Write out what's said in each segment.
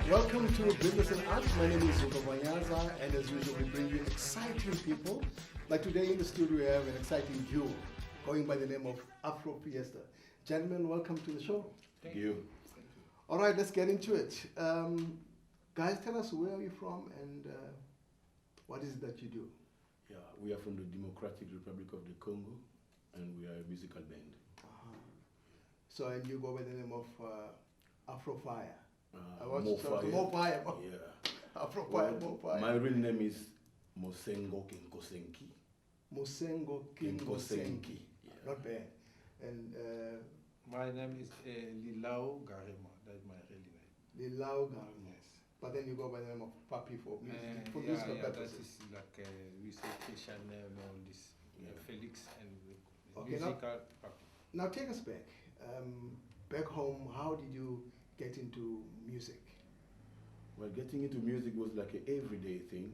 Welcome to Business and Art. My name is Zuko Vanyaza, and as usual, we bring you exciting people. Like today in the studio, we have an exciting duo going by the name of Afro Fiesta. Gentlemen, welcome to the show. Thank you. All right, let's get into it. Guys, tell us where are you from and what is it that you do? Yeah, we are from the Democratic Republic of the Congo, and we are a musical band. So, and you go by the name of Afro Fire. More Fire. More Fire. Yeah. Afro Fire, More Fire. My real name is Mosengo Kinkosenki. Mosengo Kinkosenki. Yeah. Not bad. And my name is Lilau Garema. That's my real name. Lilau Garema. Yes. But then you go by the name of Papi for music, for Yeah, musical that purposes. is like we say Christian name all this. Yeah. Felix and Okay, musical Papi. Now take us back. Back home, how did you get into music? Well, getting into music was like an everyday thing,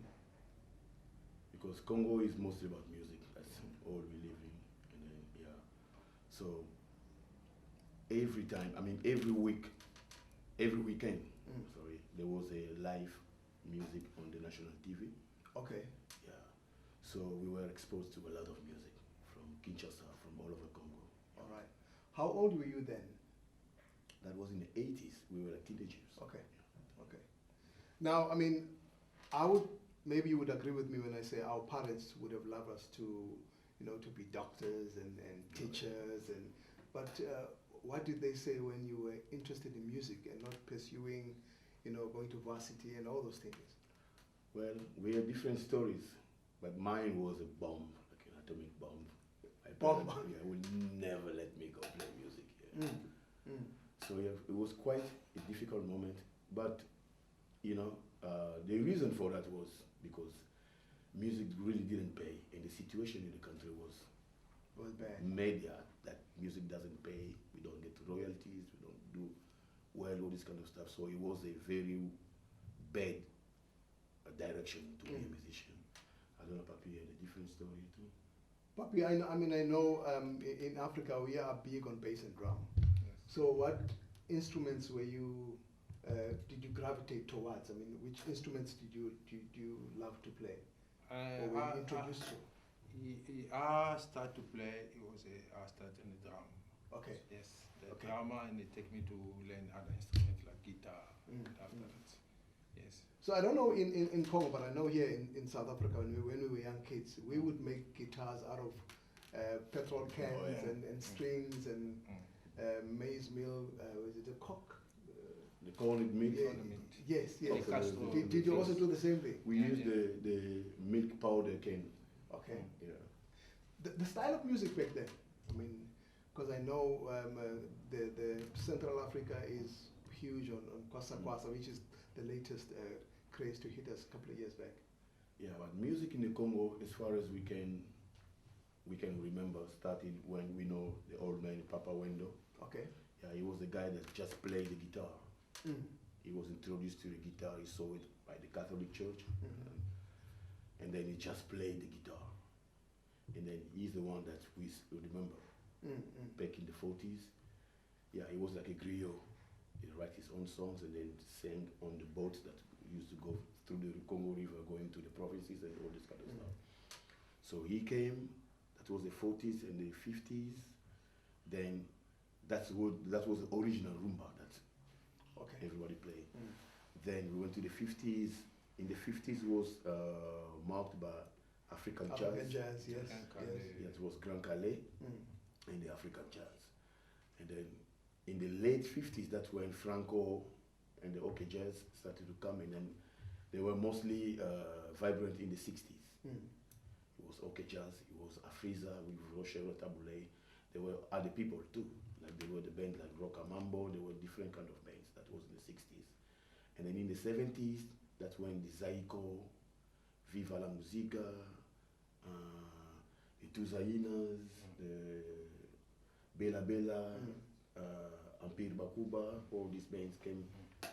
because Congo is mostly about music. That's all we live in. And then, yeah. So every time, I mean every week, every weekend, sorry, there was a live music on the national TV. Okay. Yeah. So we were exposed to a lot of music from Kinshasa, from all over Congo. All right. How old were you then? That was in the 80s. We were like teenagers. Okay. Okay. Now, I mean, maybe you would agree with me when I say our parents would have loved us to, to be doctors and teachers, but what did they say when you were interested in music and not pursuing, going to varsity and all those things? Well, we had different stories, but mine was a bomb, like an atomic bomb. My Bomb? parents, yeah, would never let me go play music. Yeah. So yeah, it was quite a difficult moment, but the reason for that was because music really didn't pay, and the situation in the country was bad. Media that music doesn't pay, we don't get royalties, we don't do well, all this kind of stuff. So it was a very bad direction to be a musician. I don't know, Papi had a different story too. Papi, I know in Africa we are big on bass and drum. Yes. So what instruments did you gravitate towards? I mean, which instruments did you love to play? Or were you introduced to? I started to play, I started in the drum. Okay. Yes, the Okay. drama, and it take me to learn other instruments like guitar after that. Yes. So I don't know in Congo, but I know here in South Africa when we were young kids, we would make guitars out of petrol cans and strings and maize meal. Was it a cock? They call it milk. Yes, yes. Castro. Did you also do the same thing? We use the milk powder cane. Okay. Yeah. The style of music back then, I mean, because I know the Central Africa is huge on Kwasa Kwasa, which is the latest craze to hit us a couple of years back. Yeah, but music in the Congo, as far as we can remember, started when we know the old man Papa Wendo. Okay. Yeah, he was the guy that just played the guitar. He was introduced to the guitar, he saw it by the Catholic Church, and then he just played the guitar. And then he's the one that we remember back in the 40s. Yeah, he was like a griot. He write his own songs and then sang on the boats that used to go through the Congo River, going to the provinces and all this kind of stuff. So he came, that was the 40s and the 50s. Then that was the original rumba that everybody played. Then we went to the 50s. In the 50s was marked by African jazz. African jazz, yes. Yes, it was Grand Calais and the African jazz. And then in the late 50s, that's when Franco and the OK jazz started to come in, and they were mostly vibrant in the 60s. It was OK jazz, it was Afriza with Rochelle Taboulet. There were other people too, like there were the band like Roca Mambo, there were different kind of bands. That was in the 60s. And then in the 70s, that's when the Zaiko, Viva la Musica, the Tuzainas, the Bela Bela, Empire Bakuba, all these bands came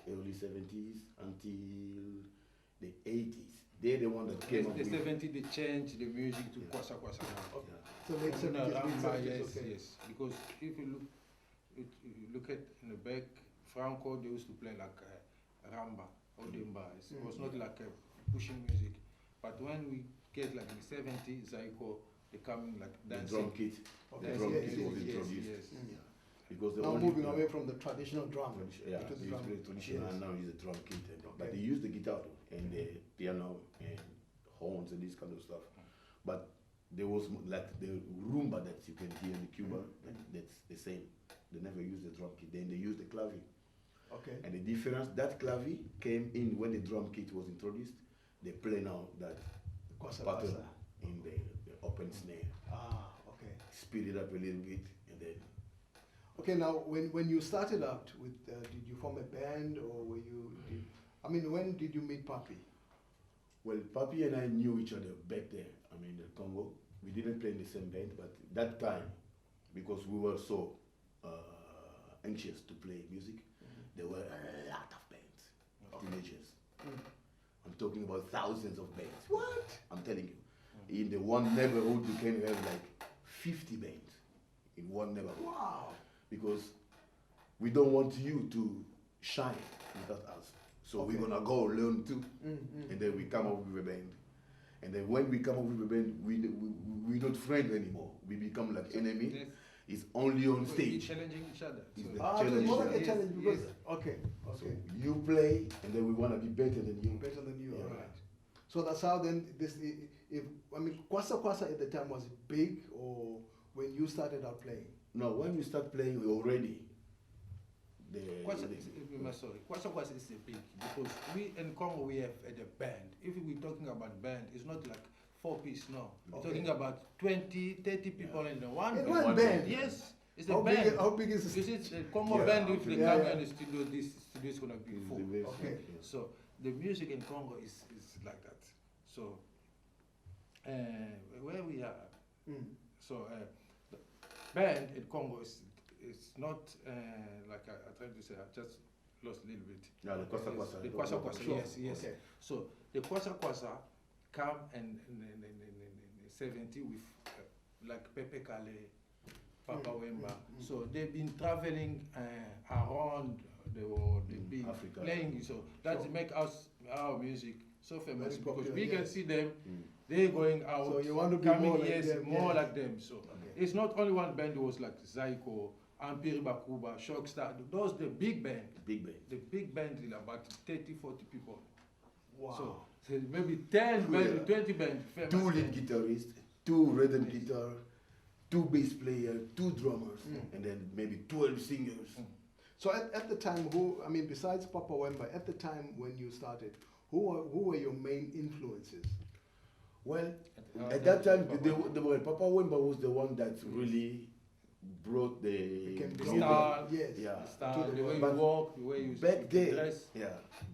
early 70s until the 80s. They're the one that came up The with 70s, they changed the music to kwasa kwasa. Okay. So late No, 70s, late rumba, 70s, yes, okay. yes. Because if you look at in the back, Franco, they used to play like rumba or demba. It was not like pushing music. But when we get like in the 70s, Zaiko, they come like dancing. the drum kit. Okay. The drum Yes, kit yes, was yes, introduced. yes. Yeah. Because the Now only moving away from the traditional drum yeah, into the they drum. used to play traditional Yes. and now use the drum kit. But Okay. they use the guitar too, and the piano and horns and this kind of stuff. But there was like the rumba that you can hear in Cuba, that's the same. They never use the drum kit, then they use the clavi. Okay. And the difference, that clavi came in when the drum kit was introduced. They play now that Kwasa pattern kwasa. in the open snare. Ah, okay. Speed it up a little bit, and then Okay, now when you started out with, did you form a band or were you? I mean, when did you meet Papi? well, Papi and I knew each other back there. I mean, in Congo, we didn't play in the same band, but that time, because we were so anxious to play music, there were a lot of bands, teenagers. I'm talking about thousands of bands. What? I'm telling you. In the one neighborhood, you can have like 50 bands in one neighborhood. Wow. Because we don't want you to shine without us. So Okay. we're gonna go learn too, and then we come up with a band. And then when we come up with a band, we're not friends anymore. We become like enemy. Yes. It's only on We stage. challenging each other. It's So- the Ah, it was more like a Yes, challenge because, yes. okay, So okay. you play, and then we wanna be better than you. Better than you, Yeah. all right. So that's how then this, if, I mean, Kwasa Kwasa at the time was big or when you started out playing? No, when we start playing, we already. Kwasa Kwasa is a big because we in Congo we have the band. If we're talking about band, it's not like 4-piece, no. We're Okay. talking about 20, 30 people in the one In band. one band? Yes, it's a How band. big, how big is You this? see, the Congo Yeah, band, if they yeah, come yeah. in the studio, this studio is gonna be full. Okay. So the music in Congo is like that. So where we are, so the band in Congo is not like I tried to say. I just lost a little bit. Yeah, the Kwasa Kwasa. The Kwasa Kwasa, Sure. yes, yes. Okay. So the Kwasa Kwasa come in the 70s with like Pepe Kale, Papa Wemba. So they've been traveling around the world. They've been Africa. playing. So that Sure. make our music so famous Very because popular, we can yes. see them. They're going out. So you want to be coming, more like yes, them, more yeah. like them. So Okay. it's not only one band. It was like Zaiko, Ampiri Bakuba, Shockstar. Those the big band. Big band. The big band is about 30, 40 people. Wow. So maybe 10 Yeah. band, 20 band. famous 2 lead band. guitarists, 2 rhythm guitar, 2 bass players, 2 drummers, and then maybe 12 singers. So at the time, I mean, besides Papa Wemba, at the time when you started, who were your main influences? Well, At at that time, Papa Papa Wemba was the one that really brought the Became the global. Style. Yes. Yeah. Style, To the the way you But walk, the way you Back there, dress.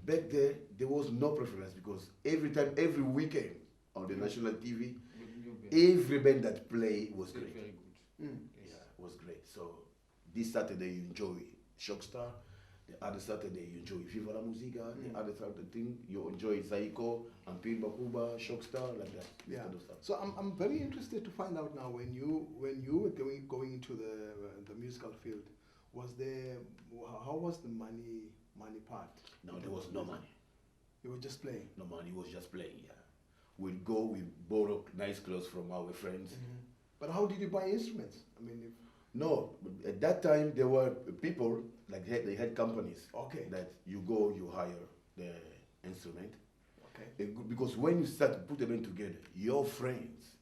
back there was no preference because every weekend on the national TV, with new band. every band that played was Very, great. very good. Yeah, was great. So this Saturday you enjoy Shockstar, the other Saturday you enjoy Viva la Musica, the other Saturday you enjoy Zaiko, Ampir Bakuba, Shockstar, like that. This Yeah. kind of stuff. So I'm very interested to find out now when you were going into the musical field, how was the money part? No, there was no money. You were just playing. No money, was just playing, yeah. We'd go, we borrow nice clothes from our friends. But how did you buy instruments? I mean, No, but at that time there were people, like they had companies Okay. that you go, you hire the instrument. okay. Because when you start to put them in together, your friends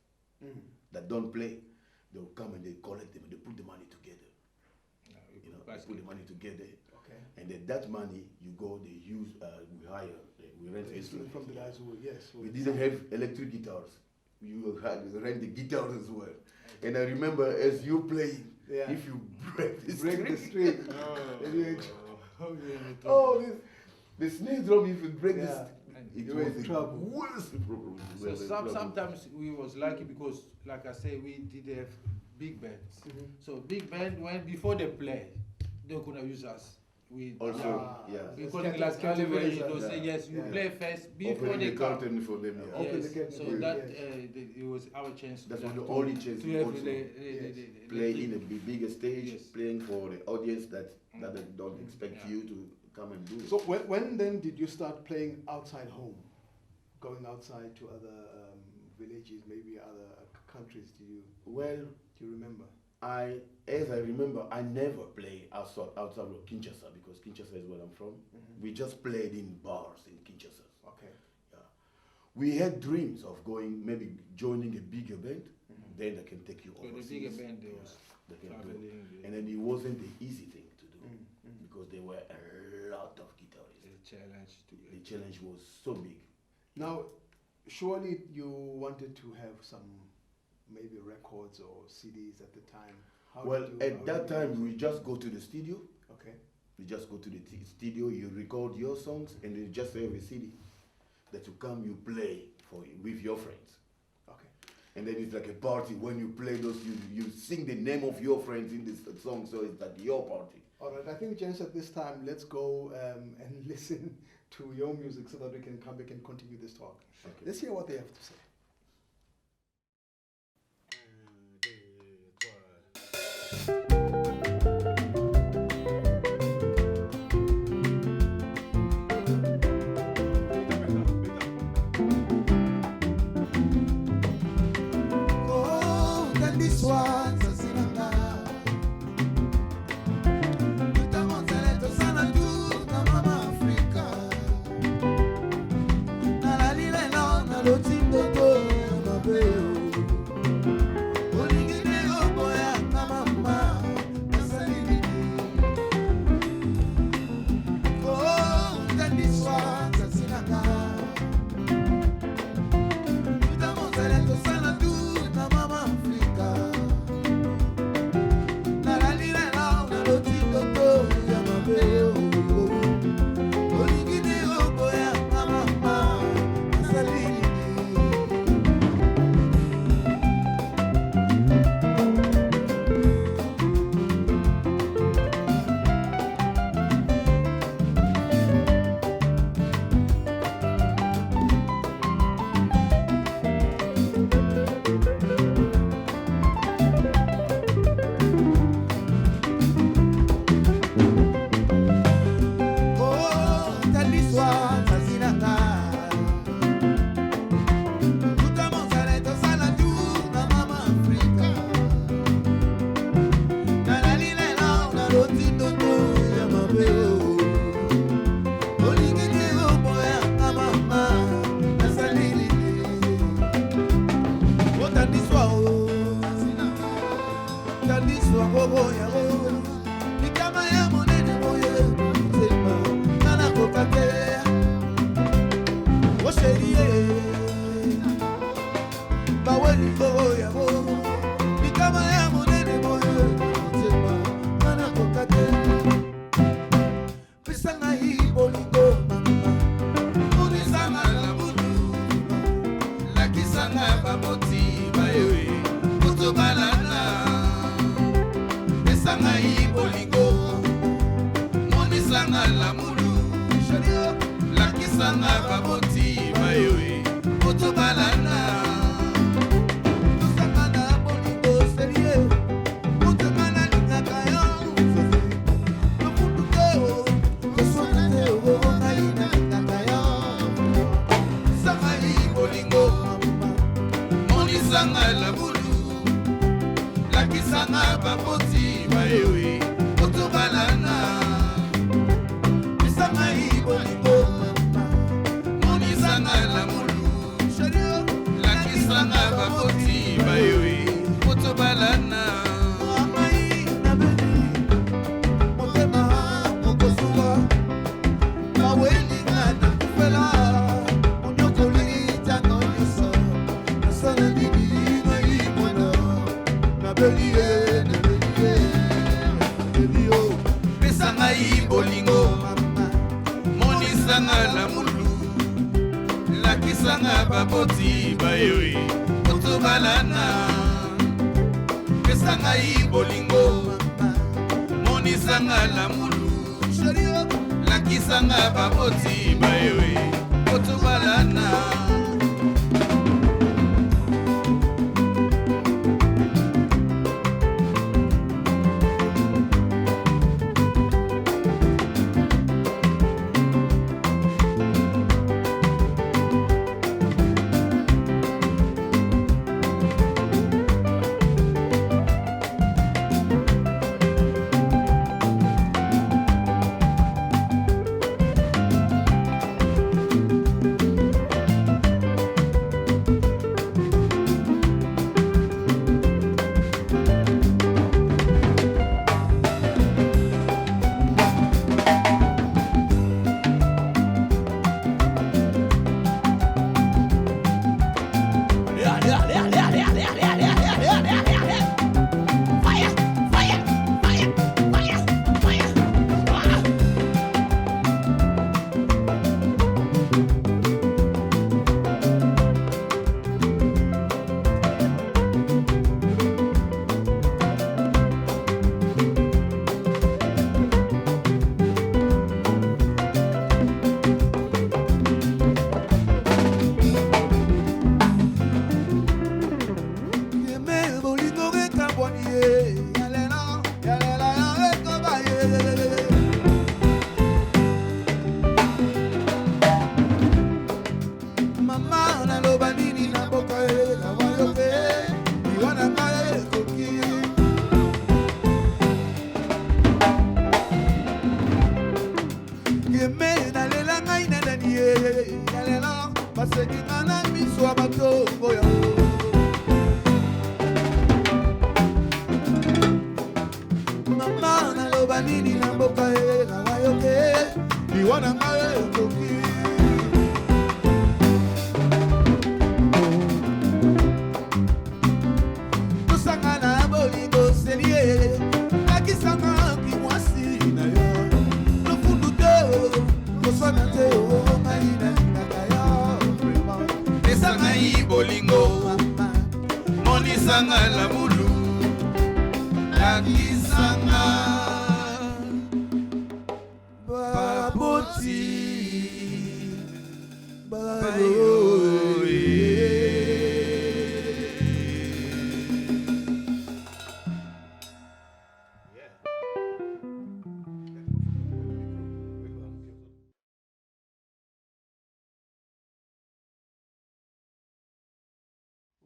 that don't play, they'll come and they collect them and they put the money together. Yeah, You know, basket. they put the money together, Okay. and then that money you go, they use, we hire, we rent The instrument instruments. from the guys who were, yes. We didn't have electric guitars. You had to rent the guitars as well. And I remember as you play, Yeah. if you break the break the string, string. Oh, And you- oh, the snare drum, if you break Yeah. this, it You were was in the trouble. worst problem. So We were in trouble. sometimes we was lucky because, like I say, we did have big bands. So big band, when before they play, they're gonna use us we It's call it like celebration. They say yes, you play first before Opening they the come. curtain for them. Yeah. Open the Yes, curtain, so yes. that it was our chance. That's to- the to- only chance to we have also play in a bigger stage, Yes. playing for the audience that they don't expect you to come and do. So when then did you start playing outside home, going outside to other villages, maybe other countries? Well, Do you remember? as I remember, I never played outside of Kinshasa because Kinshasa is where I'm from. We just played in bars in Kinshasa. Okay. Yeah. We had dreams of maybe joining a bigger band. Then they can take you So the overseas. bigger band they was They can do. traveling. And then it wasn't the easy thing to do because there were a lot of guitarists. The challenge to The challenge was so big. Now, surely you wanted to have some maybe records or CDs at the time. At that time, we just go to the studio. Okay. You just go to the studio, you record your songs, and you just have a CD that you come, you play with your friends. Okay. And then it's like a party. When you play those, you sing the name of your friends in this song, so it's like your party. All right. I think, gents, at this time, let's go and listen to your music so that we can come back and continue this talk. Okay. Let's hear what they have to say. lakisanga baboti bayewe otubalana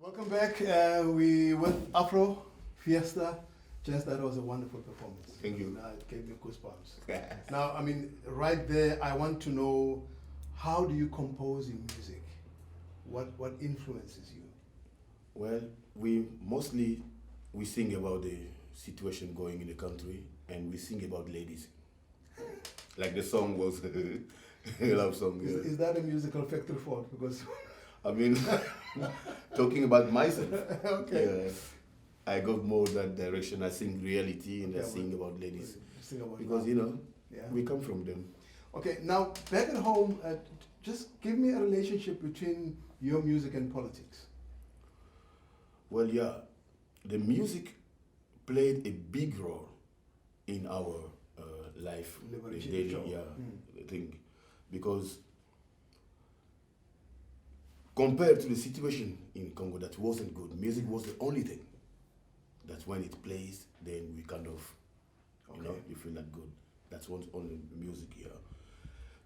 Welcome back. We with Afro Fiesta. Just that was a wonderful performance. Thank you. It gave me goosebumps. Now, I mean, right there, I want to know, how do you compose your music? What influences you? Well, we sing about the situation going in the country, and we sing about ladies. Like the song was a love song. Yeah. Is that a musical factory fault? Because I mean, talking about myself. Okay. I got more that direction. I sing reality and I sing about ladies. Sing about because, we come from them. Okay, now back at home, just give me a relationship between your music and politics. Well, yeah, the music played a big role in our life, daily thing, because compared to the situation in Congo that wasn't good, music was the only thing that when it plays, then we kind of, you feel that good. That's what's on the music here.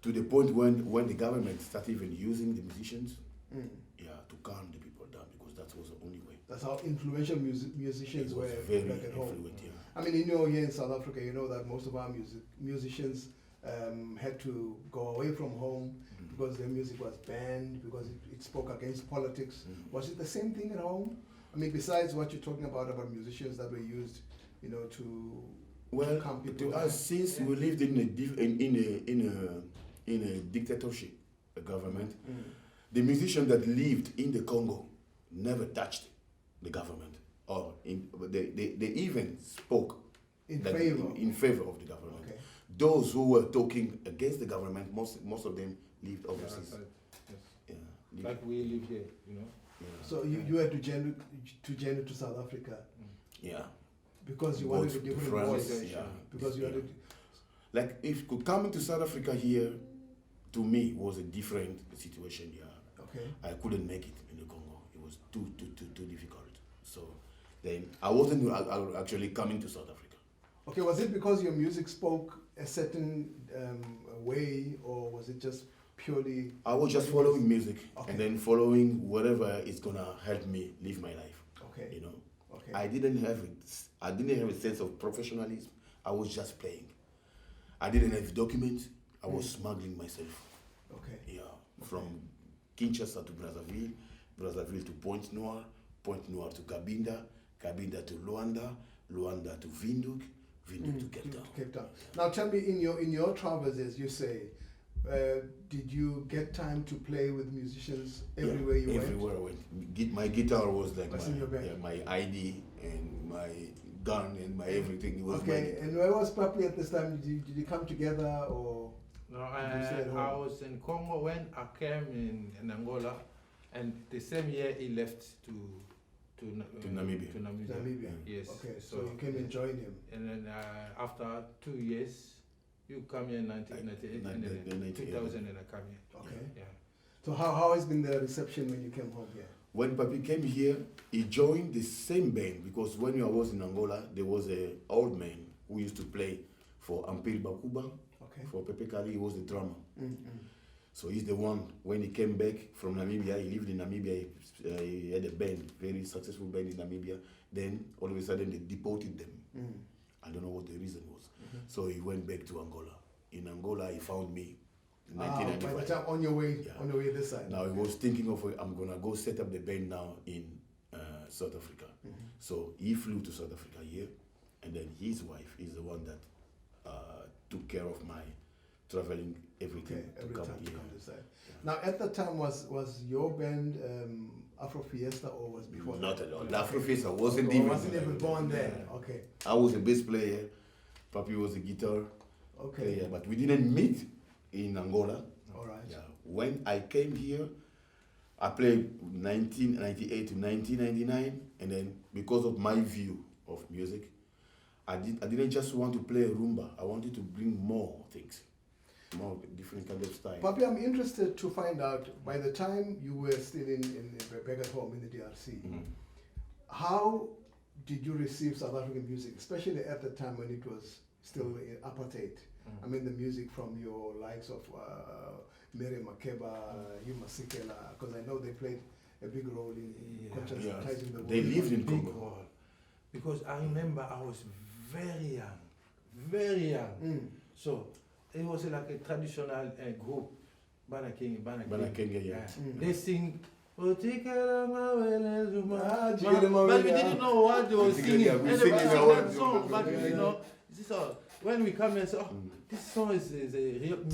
To the point when the government started even using the musicians, to calm the people down, because that was the only way. That's how influential musicians were very back at home. influential. Yeah. I mean, here in South Africa, you know that most of our musicians had to go away from home because their music was banned, because it spoke against politics. Was it the same thing at home? I mean, besides what you're talking about musicians that were used, to calm people down. To us, since we lived in a dictatorship government, the musicians that lived in the Congo never touched the government, or they even spoke in favor of the government. Okay. Those who were talking against the government, most of them lived overseas. Yes. Like we live here, Yeah. So you had to journey to South Africa. Yeah. Because you wanted a different voice. Yeah. Because you wanted. like if coming to South Africa here, to me was a different situation. Yeah. Okay. I couldn't make it in the Congo. It was too difficult. So then I wasn't actually coming to South Africa. Okay, was it because your music spoke a certain way, or was it just purely? I was just following music, Okay. and then following whatever is gonna help me live my life. Okay. You know, Okay. I didn't have a sense of professionalism. I was just playing. I didn't have documents. I was smuggling myself. Okay. Yeah, from Kinshasa to Brazzaville, Brazzaville to Pointe Noire to Cabinda, Cabinda to Luanda, Luanda to Windhoek, Windhoek to Cape Town. Cape Town. Now tell me, in your travels, as you say, did you get time to play with musicians everywhere you went? Everywhere I went. My guitar was like my ID and my gun and my everything. It was okay, and where was Papi at this time? Did you come together, or? No, I was in Congo when I came in Angola, and the same year he left to Namibia. To Namibia. Namibia. Yes. Okay, so you came and joined him. And then after 2 years, you come here in 1998, and then 2000, and I come here. Okay. Yeah. So how has been the reception when you came home here? When Papi came here, he joined the same band, because when I was in Angola, there was an old man who used to play for Ampil Bakuba. Okay. For Pepe Kali, he was the drummer. Mm-hmm. So he's the one, when he came back from Namibia, he lived in Namibia, he had a band, very successful band in Namibia. Then all of a sudden they deported them. Mm. I don't know what the reason was. Mm-hmm. So he went back to Angola. In Angola, he found me in 1995. By the time on your way this side. Now he was thinking of, I'm going to go set up the band now in South Africa. Mm-hmm. So he flew to South Africa here, and then his wife is the one that took care of my traveling, everything every to come time here. to come this side. Yeah. Now at the time, was your band Afro Fiesta, or was before? Not that? at all. The Afro Fiesta wasn't even born then. Okay. I was a bass player. Papi was a guitar player, but we didn't meet in Angola. All right. Yeah. When I came here, I played 1998 to 1999, and then because of my view of music, I didn't just want to play rumba. I wanted to bring more things, more different kind of style. Papi, I'm interested to find out, by the time you were still in back at home in the DRC, how did you receive South African music, especially at the time when it was still apartheid? I mean, the music from your likes of Miriam Makeba, Hugh Masekela, because I know they played a big role in conscientizing the world. They lived in Congo. Because I remember I was very young. So it was like a traditional group, Banakenga. They sing. But we didn't know what they were singing. Song, but you know, when we come and say, this song is a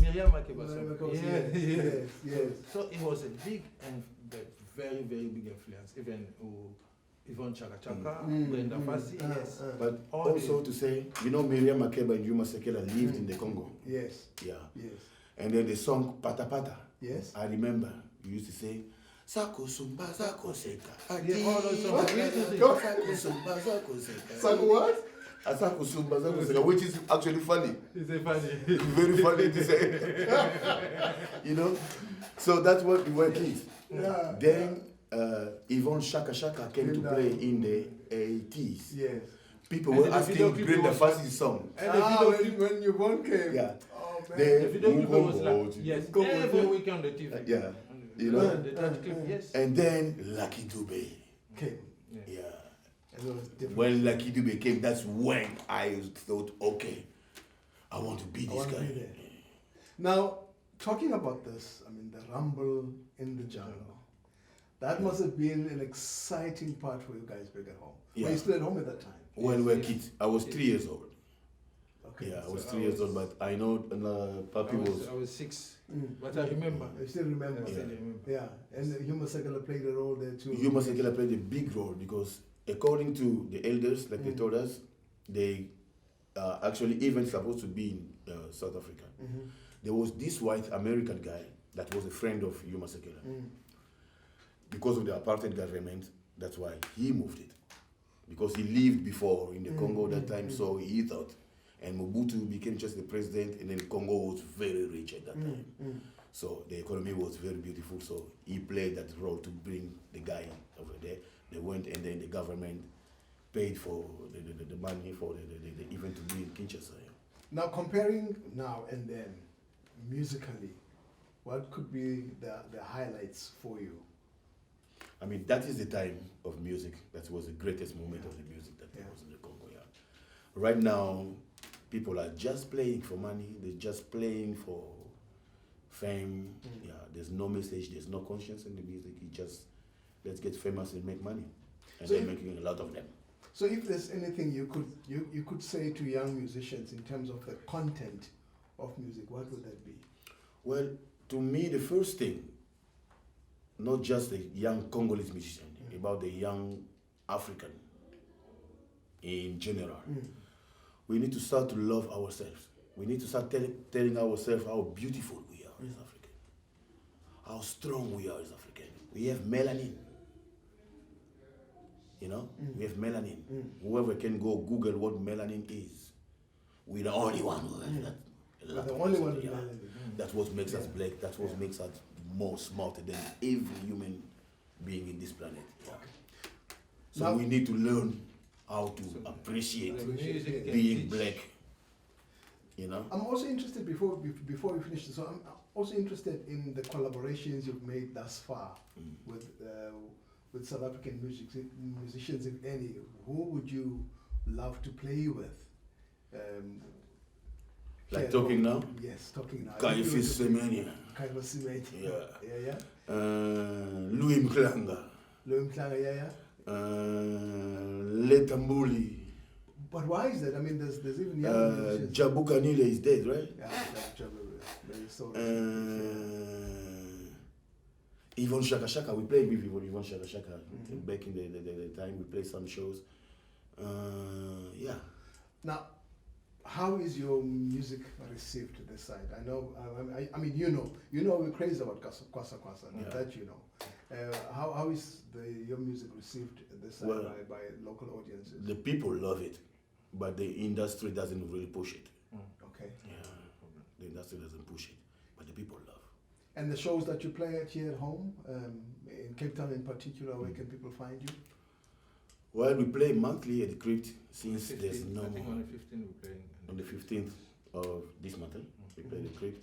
Miriam Makeba song. Yes. So it was a big and very big influence. Even Yvonne Chaka Chaka, Brenda Fassi, yes. But also to say, you know, Miriam Makeba and Hugh Masekela lived in the Congo. Yes. Yeah. Yes. And then the song Pata Pata. Yes. I remember we used to say, Sako Sumba Sako Seka. Yeah, all those songs. Sako Sumba Sako Seka. Sako what? Sako Sumba Sako Seka, which is actually funny. It's funny. Very funny to say. You know? So that's what we were kids. Yeah. Then Yvonne Chaka Chaka came to play in the 80s. Yes. People were asking Brenda Fassi's song. And when you one came. Yeah. Oh man. The video clip was like, yes, every week on the TV. Yeah. You know? The touch clip, yes. And then Lucky Dube came. Yeah. And it was different. When Lucky Dube came, that's when I thought, okay, I want to be this guy. Now, talking about this, I mean, the rumble in the jungle. That must have been an exciting part for you guys back at home. Yeah. Were you still at home at that time? When we were kids, I was 3 years old. Okay. Yeah, I was 3 years old, but I know Papi was. I was 6, but I remember. I still remember. I still remember. Yeah, and Hugh Masekela played a role there too. Hugh Masekela played a big role because, according to the elders, like they told us, they actually even supposed to be in South Africa. There was this white American guy that was a friend of Hugh Masekela. Because of the apartheid government, that's why he moved it. Because he lived before in the Congo that time, so he thought. And Mobutu became just the president, and then Congo was very rich at that time. So the economy was very beautiful. So he played that role to bring the guy over there. They went, and then the government paid for the money for the event to be in Kinshasa. Now, comparing now and then, musically, what could be the highlights for you? I mean, that is the time of music. That was the greatest moment of the music that was in the Congo. Yeah. Right now, people are just playing for money. They're just playing for fame. Yeah, there's no message. There's no conscience in the music. You just let's get famous and make money, and So they're making a lot of them. So, if there's anything you could say to young musicians in terms of the content of music, what would that be? Well, to me, the first thing, not just the young Congolese musician, about the young African in general. We need to start to love ourselves. We need to start telling ourselves how beautiful we are as African, how strong we are as African. We have melanin. You know, we have melanin. Whoever can go Google what melanin is, we're the only one who has that. The only one with melanin. That's what makes us black. That's what makes us more smarter than every human being in this planet. Yeah. So Now, we need to learn how to appreciate being black. You know. I'm also interested before we finish this. So I'm also interested in the collaborations you've made thus far with South African musicians, if any. Who would you love to play with? Like talking now? Yes, talking now. Kaifi Semenya. Kaifi Semenya. Yeah. Yeah. Louis Mklanga. Louis Mklanga, yeah. Letambuli. But why is that? I mean, there's even young musicians. Jabu Kanile is dead, right? Yeah, Jabu. So Yvonne Shaka Shaka, we played with Yvonne Shaka Shaka back in the time. We played some shows. Yeah. Now, how is your music received to this side? I know, I mean, you know, we're crazy about Kwasa. That you know. How is your music received this side by local audiences? The people love it, but the industry doesn't really push it. Okay. Yeah, the industry doesn't push it, but the people love. And the shows that you play at here at home, in Cape Town in particular, where can people find you? Well, we play monthly at the Crypt since there's no I think more. on the 15th we're playing. On the 15th of this month, we play the Crypt.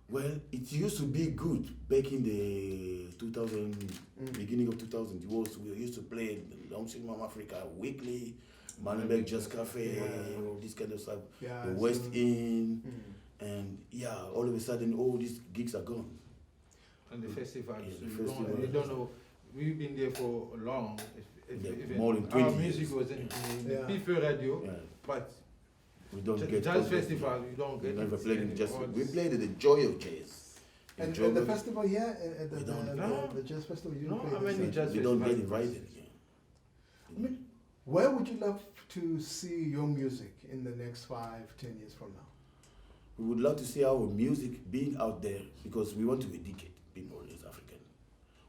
Well, it used to be good back in the 2000, beginning of 2000. We used to play Down Cinema Africa weekly, Manenberg Jazz Cafe, this kind of stuff, Yeah, the West Inn, and all of a sudden all these gigs are gone. And the festivals, Yeah, you don't know, we've been there for long. If more than 20 our music years. was in the PFA radio, but we don't get jazz festival, you don't get never it. played in jazz. We played at the Joy of Jazz. And the festival here, at the jazz festival, you don't play I mean, this jazz We don't get invited. I mean, where would you love to see your music in the next 5-10 years from now? We would love to see our music being out there because we want to educate people as African.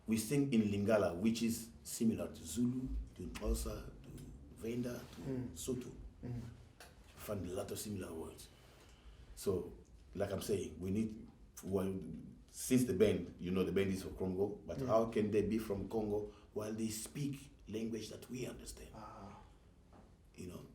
We sing in Lingala, which is similar to Zulu, to Xhosa, to Venda, to Sotho. Find a lot of similar words. So, like I'm saying, we need, since the band, the band is from Congo, but how can they be from Congo while they speak language that we understand?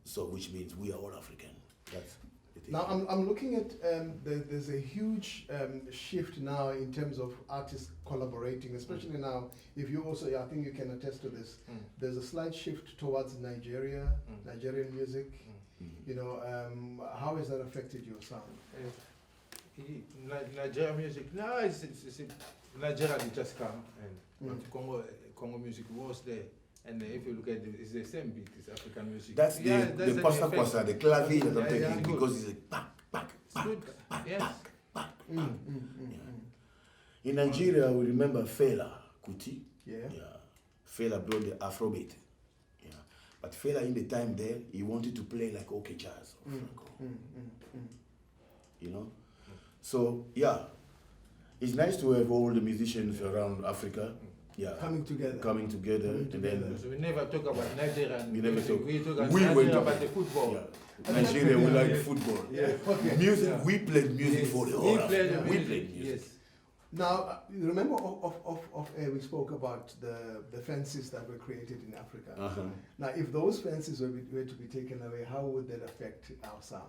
So which means we are all African. That's the thing. Now I'm looking at there's a huge shift now in terms of artists collaborating, especially now. If you also, I think you can attest to this. There's a slight shift towards Nigerian music. How has that affected your sound? Nigerian music, no, it's Nigeria, they just come and Congo music was there. And if you look at it, it's the same beat, it's African music. That's the pasta, the clavier that I'm taking because it's a back. Yes. In Nigeria, we remember Fela Kuti. Yeah. Fela brought the Afrobeat. Yeah. But Fela in the time there, he wanted to play like OK jazz or Franco. So, it's nice to have all the musicians around Africa, yeah, coming together. And then So we never talk about Nigerian we never music. talk. We talk about We went Nigeria to- about the football. yeah. Nigeria, we like football. Yeah. Okay. Music, Yeah. we played music Yes. for the We whole played Africa. the We music. played music. Yes. Now, you remember off air we spoke about the fences that were created in Africa. Uh-huh. Now, if those fences were to be taken away, how would that affect our sound?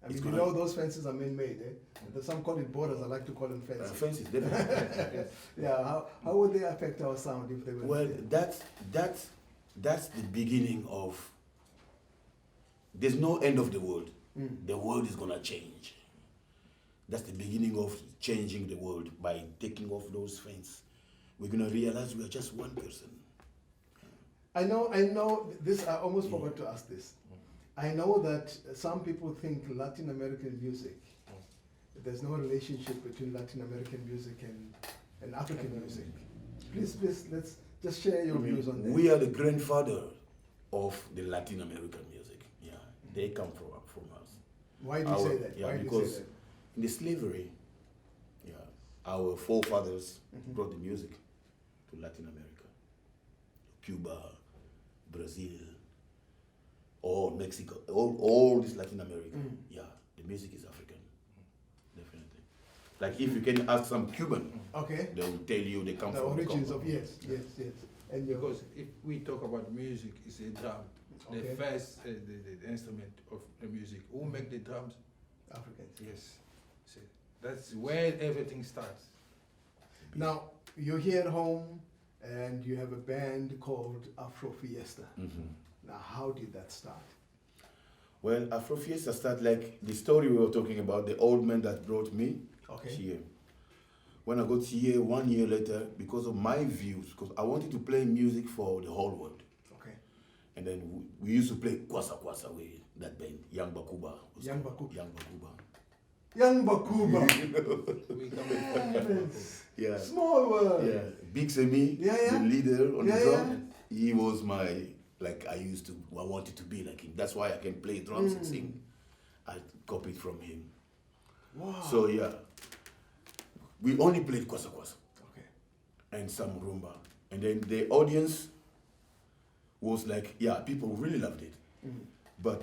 I mean, It's you gonna- know those fences are man-made, eh? Some call it borders, I like to call them fences. Fences, definitely. Yeah, how would they affect our sound if they were Well, there? that's the beginning of. There's no end of the world. Mm. The world is gonna change. That's the beginning of changing the world by taking off those fences. We're gonna realize we are just one person. I know this, I almost forgot to ask this. I know that some people think Latin American music, there's no relationship between Latin American music and African music. Please, let's just share your views on that. We are the grandfather of the Latin American music. Yeah, they come from us. Why do you say that? Yeah, Why do you because say that? in the slavery, yeah, our forefathers Mhm. brought the music to Latin America, Cuba, Brazil, or Mexico, all this Latin America. Mm. Yeah, the music is African, definitely. Like if you can ask some Cuban, Okay. they will tell you they come The from origins Congo. of, yes. And your, Because if we talk about music, it's a drum. Okay. The first the instrument of the music. Who make the drums? Africans. Yes. So that's where everything starts. Now, you're here at home and you have a band called Afro Fiesta. Mhm. Now, how did that start? Well, Afro Fiesta started like the story we were talking about, the old man that brought me Okay. here. When I got here 1 year later, because of my views, because I wanted to play music for the whole world. Okay. And then we used to play Kwasa Kwasa with that band, Young Bakuba. Young Bakuba. Young Bakuba. Young Bakuba. We come from Yeah. Small world. Yeah. Big Semi, Yeah. the leader on Yeah, the drum, he was my, like I wanted to be like him. That's why I can play drums and sing. I copied from him. Wow. So yeah, we only played Kwasa Kwasa Okay. and some rumba. And then the audience was like, yeah, people really loved it. But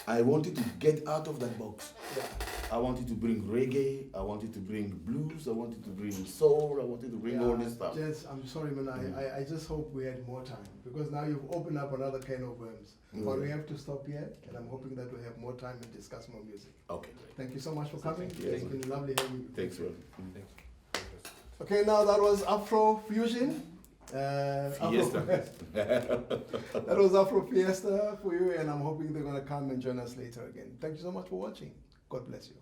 I wanted to get out of that box. Yeah. I wanted to bring reggae, I wanted to bring blues, I wanted to bring soul, I wanted to bring all this stuff. Jess, I'm sorry, man. I just hope we had more time because now you've opened up another can of worms. But we have to stop here, and I'm hoping that we have more time and discuss more music. Okay, great. Thank you so much for coming. you. It's been lovely having you. Thanks, man. Okay, now that was Afro Fusion. Fiesta. That was Afro Fiesta for you, and I'm hoping they're going to come and join us later again. Thank you so much for watching. God bless you.